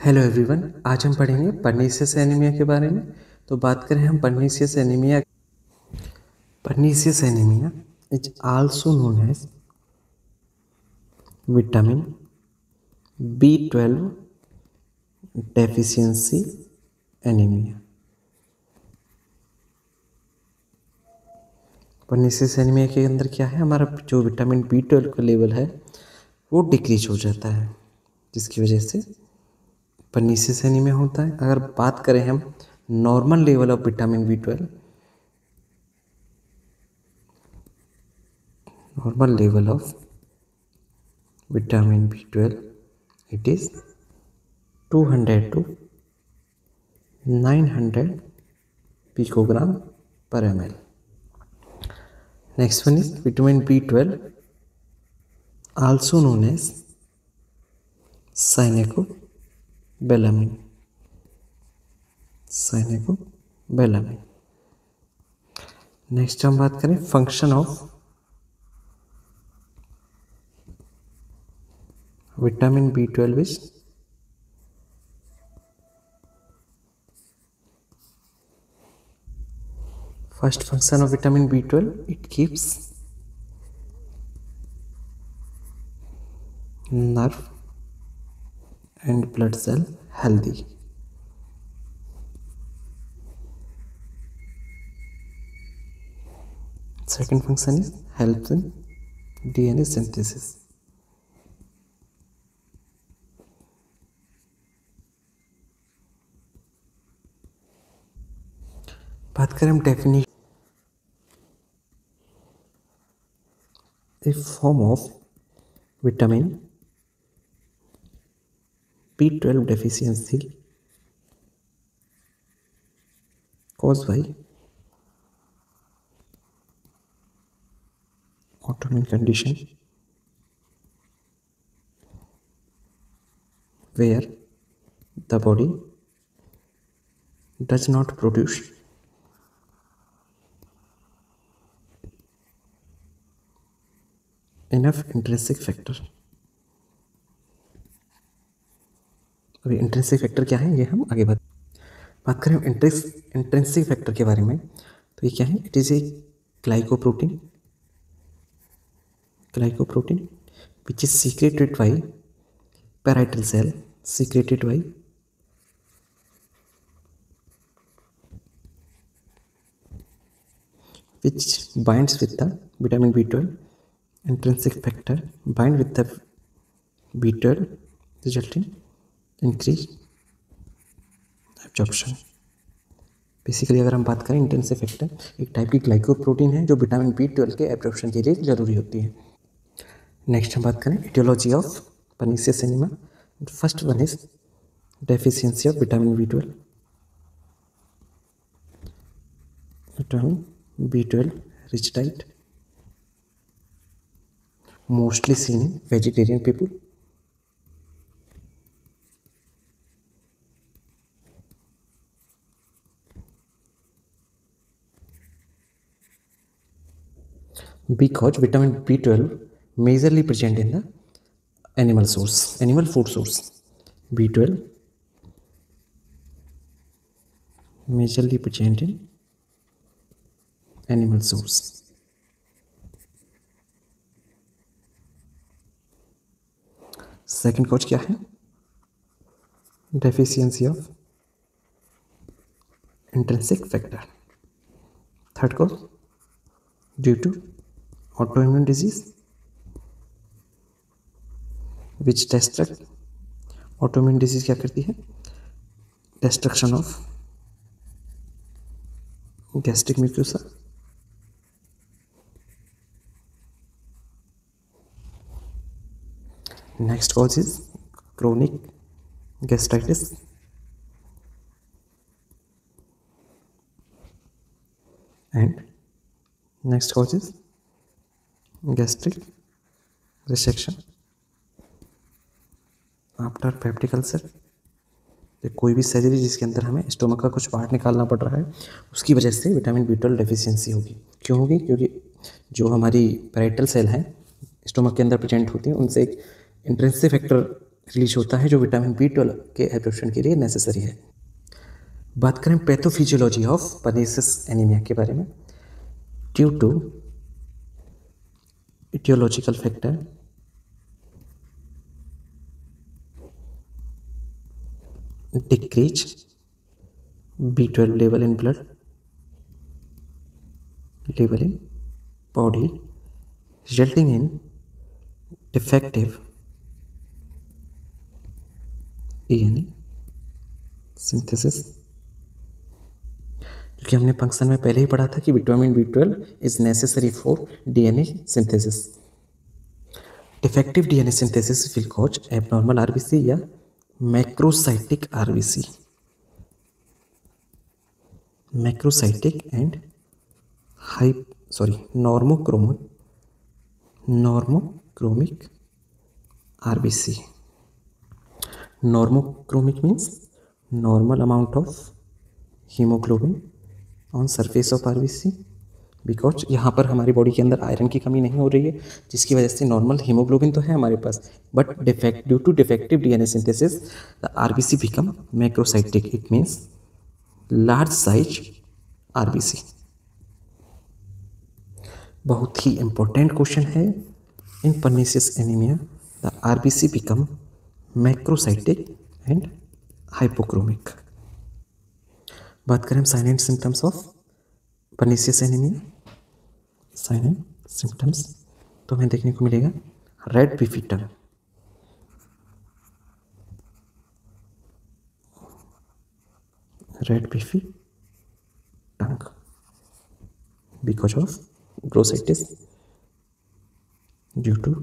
Hello everyone, आज हम पढ़ेंगे परनीसियस एनीमिया के बारे में। तो बात करें हम pernicious anaemia. Pernicious anaemia is also known as vitamin B12 deficiency anaemia. Pernicious anaemia के अंदर क्या है, हमारा जो विटामिन B12 का लेवल है वो डिक्रीज हो जाता है, जिसकी वजह से परनीसियस एनीमिया होता है। अगर बात करें हम normal level of vitamin B12, normal level of vitamin B12, it is 200 to 900 picogram per ml. Next one is vitamin B12, also known as cyanocobalamin. cyanocobalamin. Next हम बात करें function of vitamin B12 is first function of vitamin B12, it keeps nerve and blood cell healthy. Second function is helps in DNA synthesis. बात करें हम definition, a form of vitamin B12 deficiency caused by autoimmune condition where the body does not produce enough intrinsic factor. अभी intrinsic factor क्या है ये हम आगे बात करें इंट्रिंसिक फैक्टर के बारे में। तो ये क्या है, it is a glycoprotein which is secreted by parietal cell, which binds with the vitamin B12. Intrinsic factor bind with the B12 resulting increased absorption. Basically अगर हम बात करें इंट्रिंसिक फैक्टर एक टाइप की ग्लाइकोप्रोटीन है जो विटामिन B12 के absorption के लिए जरूरी होती है। नेक्स्ट हम बात करें aetiology of pernicious anaemia. First one is deficiency of vitamin B12. Vitamin B12 rich diet mostly seen in vegetarian people. Because vitamin B12 majorly present in the animal food source. B12 majorly present in animal source. Second cause क्या है, deficiency of intrinsic factor. Third cause due to autoimmune disease which destruct. autoimmune disease क्या करती है, destruction of gastric mucosa. next cause is chronic gastritis. and next cause is gastric resection after peptic ulcer. कोई भी surgery जिसके अंदर हमें stomach का कुछ पार्ट निकालना पड़ रहा है उसकी वजह से विटामिन B12 डेफिशिएंसी होगी. क्यों होगी, क्योंकि जो हमारी पैराइटल सेल हैं स्टोमक के अंदर प्रेजेंट होती हैं उनसे एक इंट्रिंसिक फैक्टर रिलीज होता है जो विटामिन B12 के एब्जॉर्प्शन के लिए नेसेसरी है। बात करें पैथोफिजियोलॉजी ऑफ पर्नीशियस एनीमिया के बारे में, due to etiological factor, decrease B12 level in blood, level in body, resulting in defective DNA synthesis। क्योंकि हमने फंक्शन में पहले ही पढ़ा था कि vitamin B12 is necessary for DNA synthesis. Defective DNA synthesis will cause abnormal RBC या macrocytic RBC, macrocytic and normochromic RBC। Normochromic means normal amount of haemoglobin on surface of RBC, because यहाँ पर हमारी body के अंदर iron की कमी नहीं हो रही है, जिसकी वजह से नॉर्मल हीमोग्लोबिन तो है हमारे पास, but due to defective DNA synthesis the RBC become macrocytic, it means large size RBC। बहुत ही इंपॉर्टेंट क्वेश्चन है in pernicious anaemia, the RBC become macrocytic and hypochromic. बात करें sign and symptoms of pernicious anaemia, sign and symptoms तो हमें देखने को मिलेगा red beefy tongue, red beefy tongue because of glossitis, due to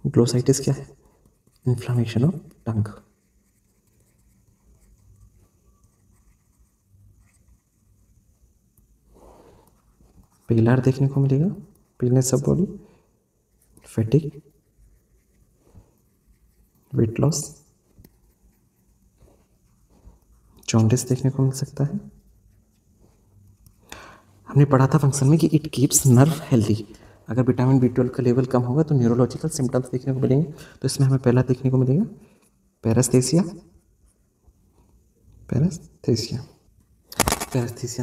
glossitis क्या है? Inflammation of tongue. पिलर देखने को मिलेगा, paleness of body, fatigue, weight loss, jaundice देखने को मिल सकता है। हमने पढ़ा था फंक्शन में कि इट कीप्स नर्व हेल्दी। अगर विटामिन B12 का लेवल कम होगा तो न्यूरोलॉजिकल सिम्टम्स देखने को मिलेंगे। तो इसमें हमें पहला देखने को मिलेगा paraesthesia. Paraesthesia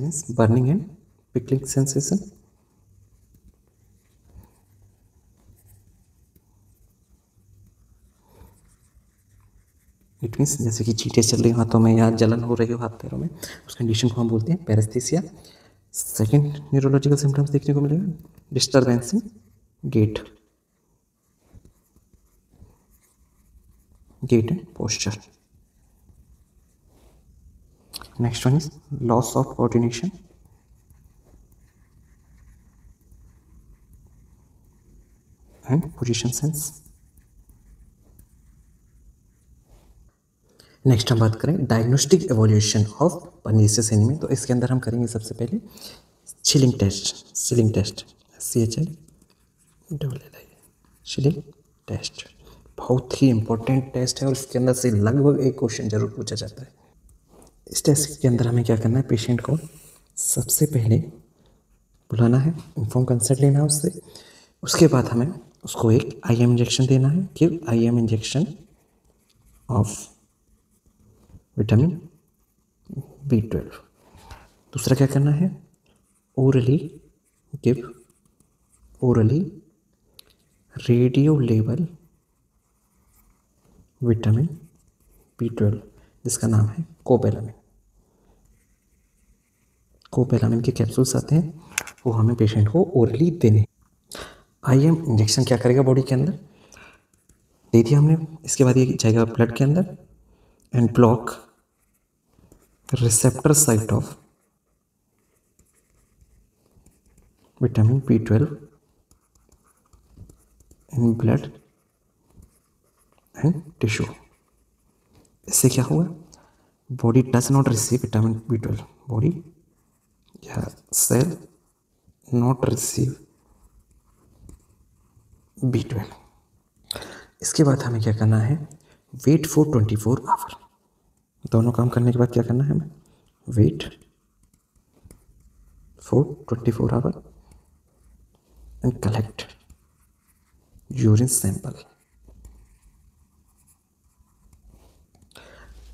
means burning and pricking sensation. It means जैसे कि चींटे चल रही हो हाथों में या जलन हो रही हो हाथ पैरों में, उस कंडीशन को हम बोलते हैं पैरास्थेसिया। सेकेंड न्यूरोलॉजिकल सिम्टम्स देखने को मिलेगा disturbance in gait and posture. Next one is loss of coordination and position sense. Next हम बात करें diagnostic evolution of pernicious anaemia. तो इसके अंदर हम करेंगे सबसे पहले Schilling test, CHILLI, Schilling test बहुत ही इंपॉर्टेंट टेस्ट है और इसके अंदर से लगभग एक क्वेश्चन जरूर पूछा जाता है। इस टेस्ट के अंदर हमें क्या करना है, पेशेंट को सबसे पहले बुलाना है, इन्फॉर्म कंसेंट लेना है उससे। उसके बाद हमें उसको एक IM इंजेक्शन देना है, give IM injection of vitamin B12। दूसरा क्या करना है, give orally radio level vitamin B12 जिसका नाम है कोपेलामिन। कोपेलामिन के कैप्सूल्स आते हैं, वो हमें पेशेंट को ओरली देने। IM इंजेक्शन क्या करेगा, बॉडी के अंदर दे दिया हमने, इसके बाद ये जाएगा ब्लड के अंदर and block receptor site of vitamin B12 in blood and tissue. इससे क्या हुआ, body does not receive vitamin B12, body या सेल नॉट रिसीव B12। इसके बाद हमें क्या करना है, वेट फॉर 24 आवर। दोनों काम करने के बाद क्या करना है हमें, wait for 24 hour and collect urine sample.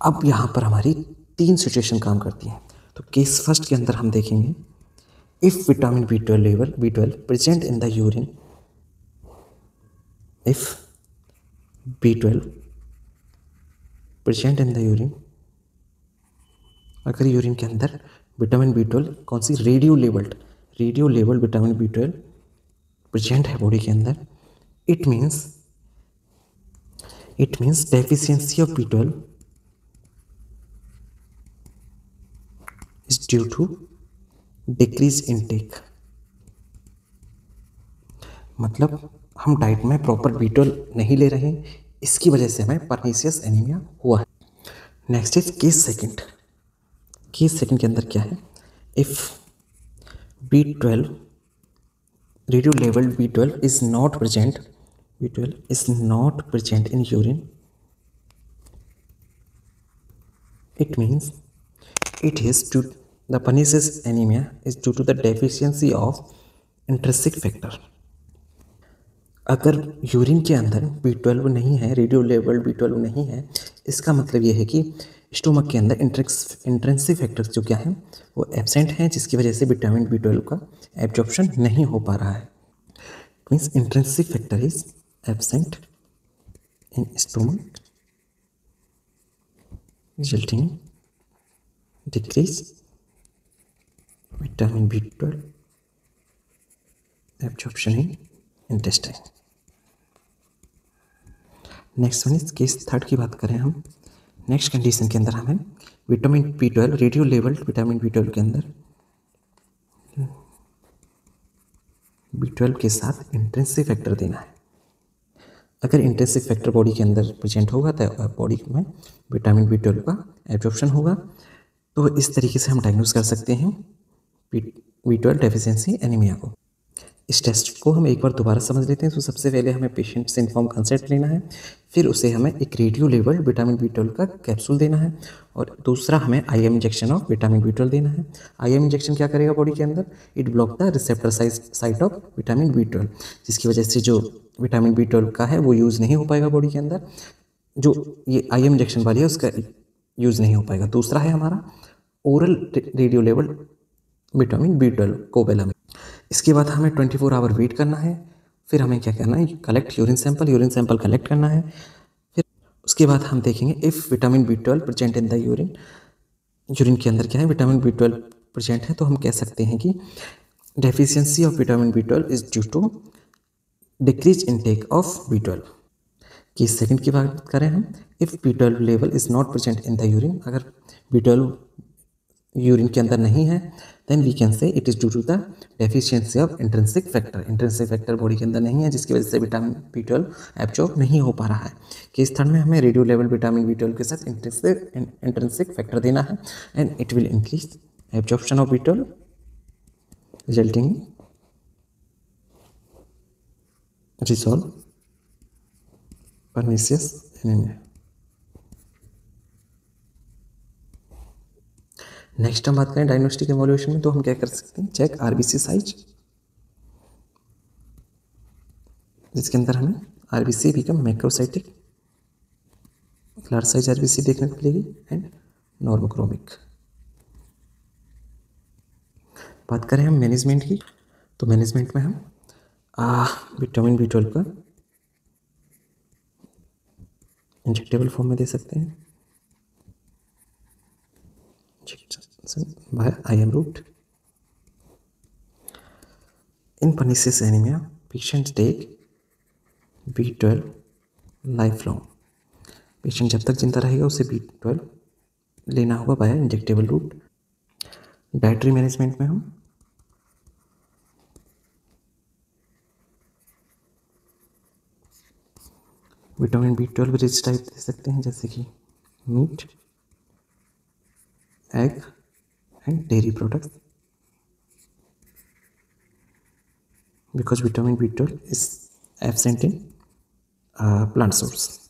अब यहाँ पर हमारी 3 सिचुएशन काम करती हैं। तो केस फर्स्ट के अंदर हम देखेंगे if vitamin B12 level B12 present in the urine, if B12 present in the urine, अगर यूरिन के अंदर विटामिन B12 कौन सी radio labelled vitamin B12 present है बॉडी के अंदर, it means deficiency of B12 is due to decrease intake। मतलब हम डाइट में प्रॉपर B12 नहीं ले रहे हैं, इसकी वजह से हमें परनीसियस एनीमिया हुआ है। नेक्स्ट इज केस सेकंड के अंदर क्या है, if B12 radio labelled B12 is not present in urine, it means the pernicious anemia is due to the deficiency of intrinsic factor। अगर यूरिन के अंदर B12 नहीं है, रेडियो लेवल्ड B12 नहीं है, इसका मतलब ये है कि स्टोमक के अंदर इंट्रिंसिक फैक्टर्स जो क्या हैं वो एब्सेंट हैं, जिसकी वजह से विटामिन B12 का एब्जॉर्प्शन नहीं हो पा रहा है। Means intrinsic factor is absent in stomach resulting decrease vitamin B12 absorption in intestine। Next one is case third की बात करें हम, नेक्स्ट कंडीशन के अंदर हमें vitamin B12 radio labelled vitamin B12 के अंदर B12 के साथ इंट्रिंसिक फैक्टर देना है। अगर इंट्रिंसिक फैक्टर बॉडी के अंदर प्रेजेंट होगा तो बॉडी में विटामिन B12 का एब्जॉर्प्शन होगा। तो इस तरीके से हम डायग्नोज कर सकते हैं B12 डेफिशिएंसी एनीमिया को। इस टेस्ट को हम एक बार दोबारा समझ लेते हैं। तो सबसे पहले हमें पेशेंट से इन्फॉर्म कंसेंट लेना है, फिर उसे हमें एक रेडियो लेवल्ड विटामिन B12 का कैप्सूल देना है, और दूसरा हमें IM injection of vitamin B12 देना है। IM इंजेक्शन क्या करेगा बॉडी के अंदर, it block the receptor site of vitamin B12, जिसकी वजह से जो विटामिन B12 का है वो यूज़ नहीं हो पाएगा बॉडी के अंदर। जो ये IM इंजेक्शन वाली है उसका यूज़ नहीं हो पाएगा। दूसरा है हमारा oral radio labelled vitamin B12 cobalamin. इसके बाद हमें 24 आवर वेट करना है, फिर हमें क्या करना है, कलेक्ट यूरिन सैंपल कलेक्ट करना है। फिर उसके बाद हम देखेंगे if vitamin B12 present in the urine के अंदर क्या है, विटामिन B12 प्रेजेंट है, तो हम कह सकते हैं कि deficiency of vitamin B12 is due to decrease intake of B12। कि सेकंड की बात करें हम, if B12 level is not present in the urine, अगर B12 यूरिन के अंदर नहीं है, then we can say it is due to the deficiency of intrinsic factor body के अंदर नहीं है, जिसकी वजह से विटामिन B12 एब्जॉर्ब नहीं हो पा रहा है। केस थर्ड में हमें रेडियो लेवल विटामिन B12 के साथ इंट्रिंसिक फैक्टर देना है, and it will increase absorption of B12 resulting resolve pernicious anaemia. Next हम बात करें डायग्नोस्टिक इवोल्यूशन में, तो हम क्या कर सकते हैं, चेक RBC साइज, जिसके अंदर हमें RBC become macrocytic, large size RBC देखने को मिलेगी, एंड नॉर्मोक्रोमिक। बात करें हम मैनेजमेंट की, तो मैनेजमेंट में हम विटामिन B12 का इंजेक्टेबल फॉर्म में दे सकते हैं by IM route। In pernicious anemia, patients take B12 life long. Patient जब तक जिंदा रहेगा उसे B12 लेना होगा by injectable route. Dietary management में हम विटामिन B12 रिच टाइप दे सकते हैं, जैसे कि meat, egg and dairy products, because vitamin B12 is absent in plant source।